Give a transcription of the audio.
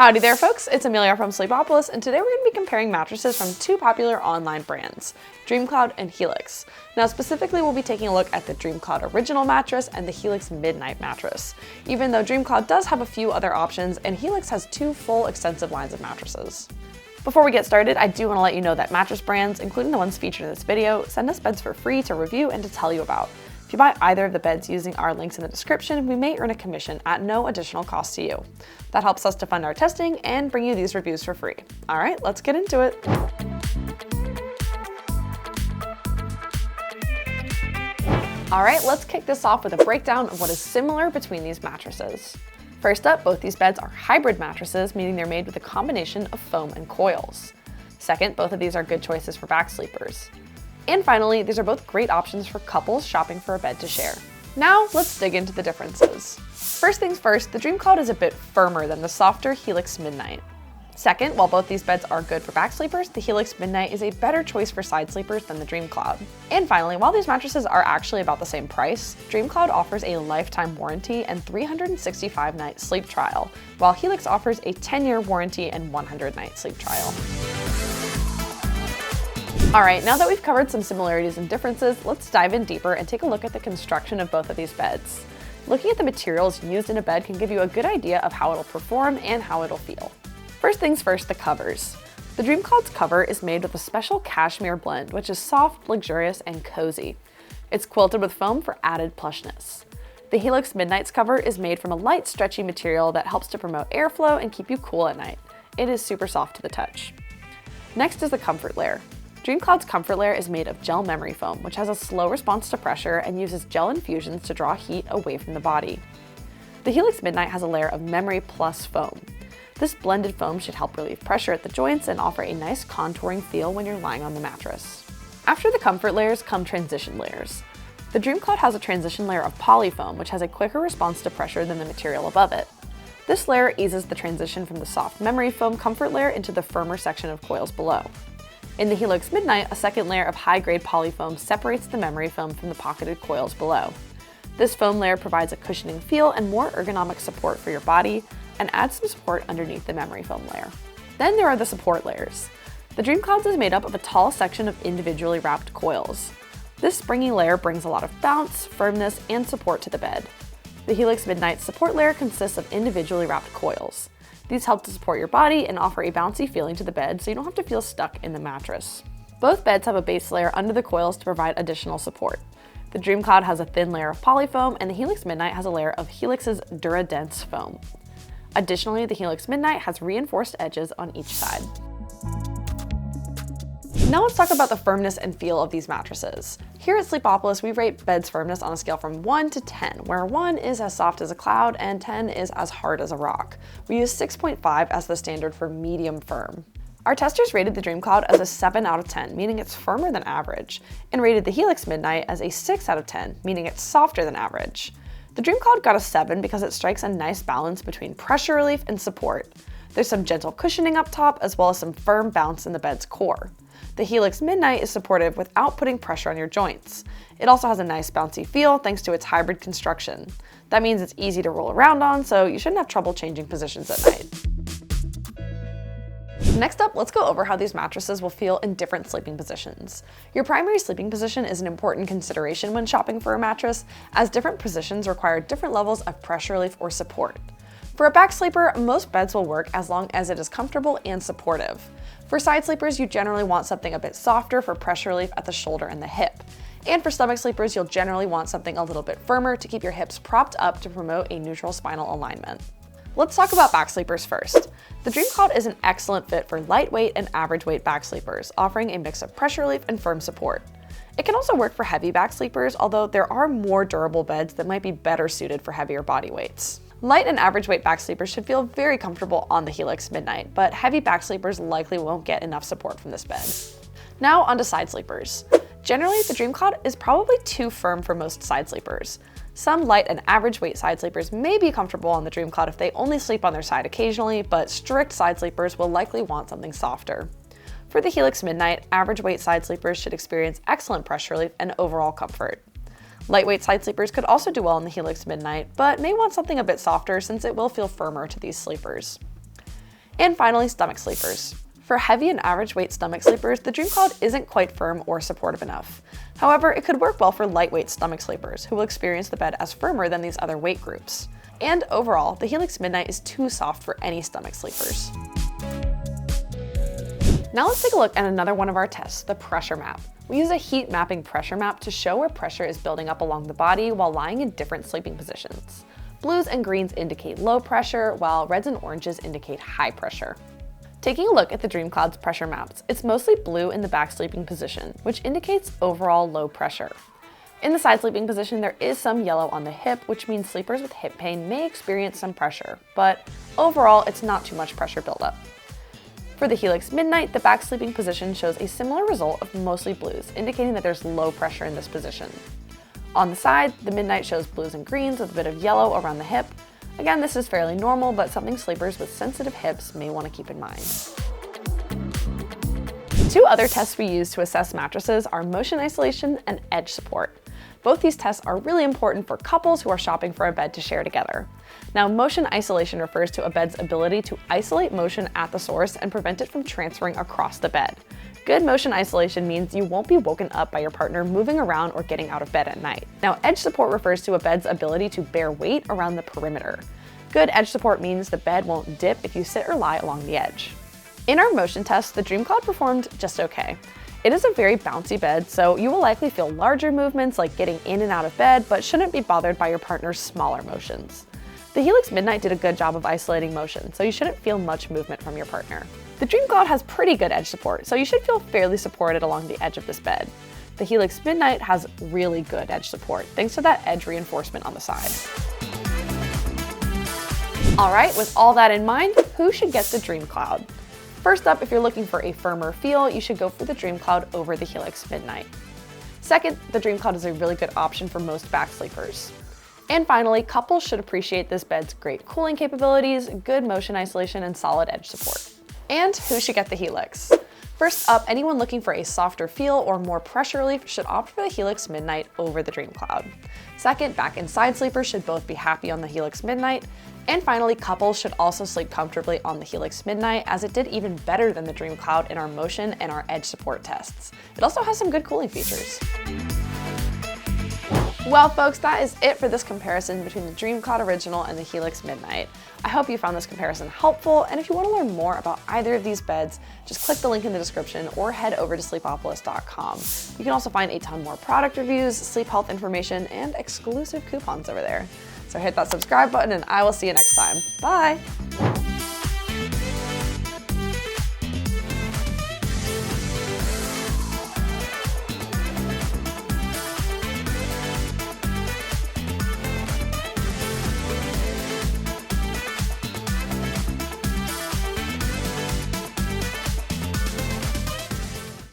Howdy there folks, it's Amelia from Sleepopolis, and today we're going to be comparing mattresses from two popular online brands, DreamCloud and Helix. Now specifically we'll be taking a look at the DreamCloud Original mattress and the Helix Midnight mattress, even though DreamCloud does have a few other options and Helix has two full extensive lines of mattresses. Before we get started, I do want to let you know that mattress brands, including the ones featured in this video, send us beds for free to review and to tell you about. If you buy either of the beds using our links in the description, we may earn a commission at no additional cost to you. That helps us to fund our testing and bring you these reviews for free. All right, let's get into it. All right, let's kick this off with a breakdown of what is similar between these mattresses. First up, both these beds are hybrid mattresses, meaning they're made with a combination of foam and coils. Second, both of these are good choices for back sleepers. And finally, these are both great options for couples shopping for a bed to share. Now, let's dig into the differences. First things first, the DreamCloud is a bit firmer than the softer Helix Midnight. Second, while both these beds are good for back sleepers, the Helix Midnight is a better choice for side sleepers than the DreamCloud. And finally, while these mattresses are actually about the same price, DreamCloud offers a lifetime warranty and 365-night sleep trial, while Helix offers a 10-year warranty and 100-night sleep trial. Alright, now that we've covered some similarities and differences, let's dive in deeper and take a look at the construction of both of these beds. Looking at the materials used in a bed can give you a good idea of how it'll perform and how it'll feel. First things first, the covers. The DreamCloud's cover is made with a special cashmere blend, which is soft, luxurious, and cozy. It's quilted with foam for added plushness. The Helix Midnight's cover is made from a light, stretchy material that helps to promote airflow and keep you cool at night. It is super soft to the touch. Next is the comfort layer. DreamCloud's comfort layer is made of gel memory foam, which has a slow response to pressure and uses gel infusions to draw heat away from the body. The Helix Midnight has a layer of memory plus foam. This blended foam should help relieve pressure at the joints and offer a nice contouring feel when you're lying on the mattress. After the comfort layers come transition layers. The DreamCloud has a transition layer of polyfoam, which has a quicker response to pressure than the material above it. This layer eases the transition from the soft memory foam comfort layer into the firmer section of coils below. In the Helix Midnight, a second layer of high-grade polyfoam separates the memory foam from the pocketed coils below. This foam layer provides a cushioning feel and more ergonomic support for your body, and adds some support underneath the memory foam layer. Then there are the support layers. The DreamCloud is made up of a tall section of individually wrapped coils. This springy layer brings a lot of bounce, firmness, and support to the bed. The Helix Midnight's support layer consists of individually wrapped coils. These help to support your body and offer a bouncy feeling to the bed so you don't have to feel stuck in the mattress. Both beds have a base layer under the coils to provide additional support. The DreamCloud has a thin layer of polyfoam and the Helix Midnight has a layer of Helix's DuraDense foam. Additionally, the Helix Midnight has reinforced edges on each side. Now let's talk about the firmness and feel of these mattresses. Here at Sleepopolis, we rate beds' firmness on a scale from 1 to 10, where 1 is as soft as a cloud and 10 is as hard as a rock. We use 6.5 as the standard for medium firm. Our testers rated the DreamCloud as a 7 out of 10, meaning it's firmer than average, and rated the Helix Midnight as a 6 out of 10, meaning it's softer than average. The DreamCloud got a 7 because it strikes a nice balance between pressure relief and support. There's some gentle cushioning up top as well as some firm bounce in the bed's core. The Helix Midnight is supportive without putting pressure on your joints. It also has a nice bouncy feel thanks to its hybrid construction. That means it's easy to roll around on, so you shouldn't have trouble changing positions at night. Next up, let's go over how these mattresses will feel in different sleeping positions. Your primary sleeping position is an important consideration when shopping for a mattress, as different positions require different levels of pressure relief or support. For a back sleeper, most beds will work as long as it is comfortable and supportive. For side sleepers, you generally want something a bit softer for pressure relief at the shoulder and the hip. And for stomach sleepers, you'll generally want something a little bit firmer to keep your hips propped up to promote a neutral spinal alignment. Let's talk about back sleepers first. The DreamCloud is an excellent fit for lightweight and average weight back sleepers, offering a mix of pressure relief and firm support. It can also work for heavy back sleepers, although there are more durable beds that might be better suited for heavier body weights. Light and average weight back sleepers should feel very comfortable on the Helix Midnight, but heavy back sleepers likely won't get enough support from this bed. Now onto side sleepers. Generally, the DreamCloud is probably too firm for most side sleepers. Some light and average weight side sleepers may be comfortable on the DreamCloud if they only sleep on their side occasionally, but strict side sleepers will likely want something softer. For the Helix Midnight, average weight side sleepers should experience excellent pressure relief and overall comfort. Lightweight side sleepers could also do well in the Helix Midnight, but may want something a bit softer since it will feel firmer to these sleepers. And finally, stomach sleepers. For heavy and average weight stomach sleepers, the DreamCloud isn't quite firm or supportive enough. However, it could work well for lightweight stomach sleepers who will experience the bed as firmer than these other weight groups. And overall, the Helix Midnight is too soft for any stomach sleepers. Now let's take a look at another one of our tests, the pressure map. We use a heat mapping pressure map to show where pressure is building up along the body while lying in different sleeping positions. Blues and greens indicate low pressure, while reds and oranges indicate high pressure. Taking a look at the DreamCloud's pressure maps, it's mostly blue in the back sleeping position, which indicates overall low pressure. In the side sleeping position, there is some yellow on the hip, which means sleepers with hip pain may experience some pressure, but overall, it's not too much pressure buildup. For the Helix Midnight, the back sleeping position shows a similar result of mostly blues, indicating that there's low pressure in this position. On the side, the Midnight shows blues and greens with a bit of yellow around the hip. Again, this is fairly normal, but something sleepers with sensitive hips may want to keep in mind. Two other tests we use to assess mattresses are motion isolation and edge support. Both these tests are really important for couples who are shopping for a bed to share together. Now, motion isolation refers to a bed's ability to isolate motion at the source and prevent it from transferring across the bed. Good motion isolation means you won't be woken up by your partner moving around or getting out of bed at night. Now, edge support refers to a bed's ability to bear weight around the perimeter. Good edge support means the bed won't dip if you sit or lie along the edge. In our motion test, the DreamCloud performed just okay. It is a very bouncy bed, so you will likely feel larger movements like getting in and out of bed, but shouldn't be bothered by your partner's smaller motions. The Helix Midnight did a good job of isolating motion, so you shouldn't feel much movement from your partner. The DreamCloud has pretty good edge support, so you should feel fairly supported along the edge of this bed. The Helix Midnight has really good edge support, thanks to that edge reinforcement on the side. Alright, with all that in mind, who should get the DreamCloud? First up, if you're looking for a firmer feel, you should go for the DreamCloud over the Helix Midnight. Second, the DreamCloud is a really good option for most back sleepers. And finally, couples should appreciate this bed's great cooling capabilities, good motion isolation, and solid edge support. And who should get the Helix? First up, anyone looking for a softer feel or more pressure relief should opt for the Helix Midnight over the DreamCloud. Second, back and side sleepers should both be happy on the Helix Midnight. And finally, couples should also sleep comfortably on the Helix Midnight, as it did even better than the DreamCloud in our motion and our edge support tests. It also has some good cooling features. Well folks, that is it for this comparison between the DreamCloud Original and the Helix Midnight. I hope you found this comparison helpful, and if you want to learn more about either of these beds, just click the link in the description or head over to sleepopolis.com. You can also find a ton more product reviews, sleep health information, and exclusive coupons over there. So hit that subscribe button and I will see you next time. Bye!